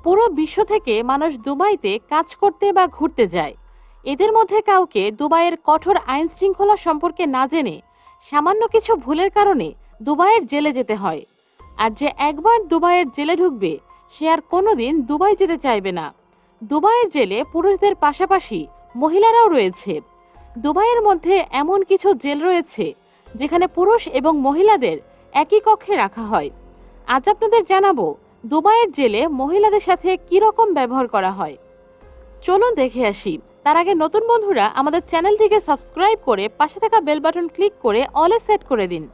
পুরো বিশ্ব থেকে মানুষ দুবাইতে কাজ করতে বা ঘুরতে যায়। এদের মধ্যে কাউকে দুবাইয়ের কঠোর আইন শৃঙ্খলা সম্পর্কে না জেনে সামান্য কিছু ভুলের কারণে দুবাইয়ের জেলে যেতে হয়। আর যে একবার দুবাইয়ের জেলে ঢুকবে সে আর কোনোদিন দুবাই যেতে চাইবে না। দুবাইয়ের জেলে পুরুষদের পাশাপাশি মহিলারাও রয়েছে। দুবাইয়ের মধ্যে এমন কিছু জেল রয়েছে যেখানে পুরুষ এবং মহিলাদের একই কক্ষে রাখা হয়। আজ আপনাদের জানাবো দুবাইয়ের জেলে মহিলাদের সাথে কি রকম ব্যবহার করা হয়। চলুন দেখে আসি। তার আগে নতুন বন্ধুরা আমাদের চ্যানেলটিকে সাবস্ক্রাইব করে পাশে থাকা বেল বাটন ক্লিক করে অলে সেট করে দিন।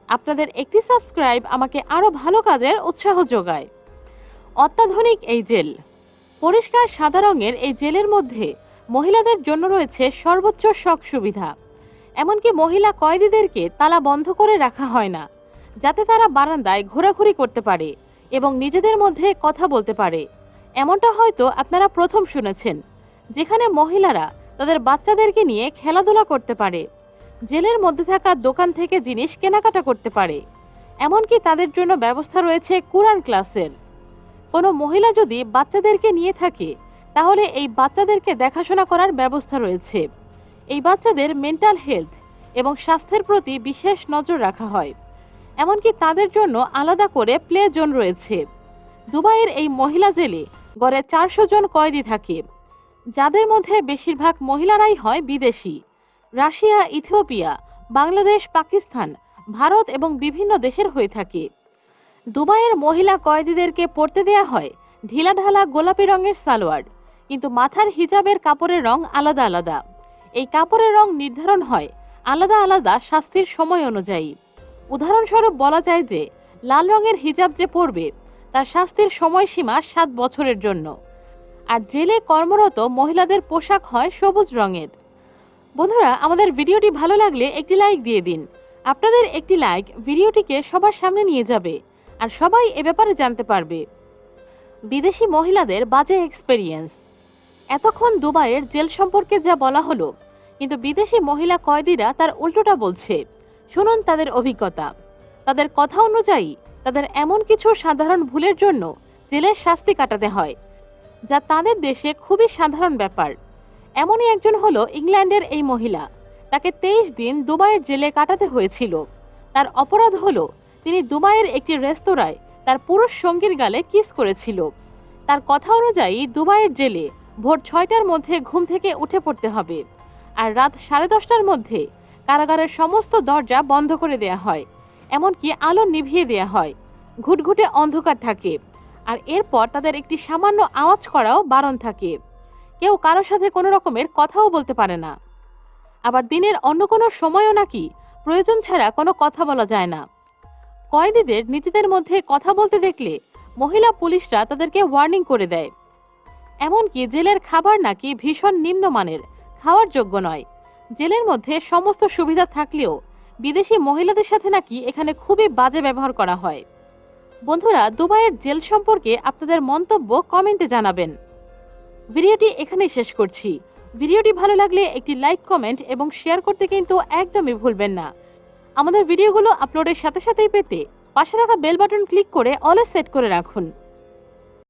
আপনাদের একটি সাবস্ক্রাইব আমাকে আরো ভালো কাজের উৎসাহ যোগায়। অত্যাধুনিক এই জেল। পরিষ্কার সাদা রঙের এই জেলের মধ্যে মহিলাদের জন্য রয়েছে সর্বোচ্চ শক সুবিধা। এমনকি মহিলা কয়েদিদেরকে তালা বন্ধ করে রাখা হয় না, যাতে তারা বারান্দায় ঘোরাঘুরি করতে পারে এবং নিজেদের মধ্যে কথা বলতে পারে। এমনটা হয়তো আপনারা প্রথম শুনেছেন, যেখানে মহিলারা তাদের বাচ্চাদেরকে নিয়ে খেলাধুলা করতে পারে, জেলের মধ্যে থাকা দোকান থেকে জিনিস কেনাকাটা করতে পারে। এমনকি তাদের জন্য ব্যবস্থা রয়েছে কুরআন ক্লাসের। কোনো মহিলা যদি বাচ্চাদেরকে নিয়ে থাকে তাহলে এই বাচ্চাদেরকে দেখাশোনা করার ব্যবস্থা রয়েছে। এই বাচ্চাদের মেন্টাল হেলথ এবং স্বাস্থ্যের প্রতি বিশেষ নজর রাখা হয়। এমনকি তাদের জন্য আলাদা করে প্লে জোন রয়েছে। দুবাইয়ের এই মহিলা জেলে গড়ে 400 জন কয়েদি থাকে, যাদের মধ্যে বেশিরভাগ মহিলারাই হয় বিদেশি। রাশিয়া, ইথিওপিয়া, বাংলাদেশ, পাকিস্তান, ভারত এবং বিভিন্ন দেশের হয়ে থাকে। দুবাইয়ের মহিলা কয়েদিদেরকে পরতে দেয়া হয় ঢিলাঢালা গোলাপি রঙের সালোয়ার, কিন্তু মাথার হিজাবের কাপড়ের রং আলাদা আলাদা। এই কাপড়ের রং নির্ধারণ হয় আলাদা আলাদা শাস্তির সময় অনুযায়ী। উদাহরণস্বরূপ বলা যায় যে লাল রঙের হিজাব যে পরবে তার শাস্তির সময়সীমা 7 বছরের জন্য। আর জেলে কর্মরত মহিলাদের পোশাক হয় সবুজ রঙের। বন্ধুরা, আমাদের ভিডিওটি ভালো লাগলে একটি লাইক দিয়ে দিন। আপনাদের একটি লাইক ভিডিওটিকে সবার সামনে নিয়ে যাবে আর সবাই এ ব্যাপারে জানতে পারবে। বিদেশি মহিলাদের বাজে এক্সপেরিয়েন্স। এতক্ষণ দুবাইয়ের জেল সম্পর্কে যা বলা হলো, কিন্তু বিদেশি মহিলা কয়েদিরা তার উল্টোটা বলছে। শুনুন তাদের অভিজ্ঞতা। তাদের কথা অনুযায়ী তাদের এমন কিছু সাধারণ ভুলের জন্য জেলের শাস্তি কাটাতে হয়, যা তাদের দেশে খুবই সাধারণ ব্যাপার। এমনই একজন হলো ইংল্যান্ডের এই মহিলা। তাকে 23 দিন দুবাইয়ের জেলে কাটাতে হয়েছিল। তার অপরাধ হলো তিনি দুবাইয়ের একটি রেস্তোরাঁয় তার পুরুষ সঙ্গীর গালে কিস করেছিল। তার কথা অনুযায়ী দুবাইয়ের জেলে ভোর 6টার মধ্যে ঘুম থেকে উঠে পড়তে হবে, আর রাত 10:30টার মধ্যে কারাগারের সমস্ত দরজা বন্ধ করে দেয়া হয়, এমনকি আলো নিভিয়ে দেয়া হয়। ঘুটঘুটে অন্ধকার থাকে, আর এরপর তাদের একটি সামান্য আওয়াজ করাও বারণ থাকে। কেউ কারোর সাথে কোনো রকমের কথাও বলতে পারে না। আবার দিনের অন্য কোনো সময়ও নাকি প্রয়োজন ছাড়া কোনো কথা বলা যায় না। কয়েদিদের নিজেদের মধ্যে কথা বলতে দেখলে মহিলা পুলিশরা তাদেরকে ওয়ার্নিং করে দেয়। এমনকি জেলের খাবার নাকি ভীষণ নিম্নমানের, খাওয়ার যোগ্য নয়। জেলের মধ্যে সমস্ত সুবিধা থাকলেও বিদেশি মহিলাদের সাথে নাকি এখানে খুবই বাজে ব্যবহার করা হয়। বন্ধুরা, দুবাইয়ের জেল সম্পর্কে আপনাদের মন্তব্য কমেন্টে জানাবেন। ভিডিওটি এখানেই শেষ করছি। ভিডিওটি ভালো লাগলে একটি লাইক, কমেন্ট এবং শেয়ার করতে কিন্তু একদমই ভুলবেন না। আমাদের ভিডিওগুলো আপলোডের সাথে সাথেই পেতে পাশে থাকা বেল বাটন ক্লিক করে অলে সেট করে রাখুন।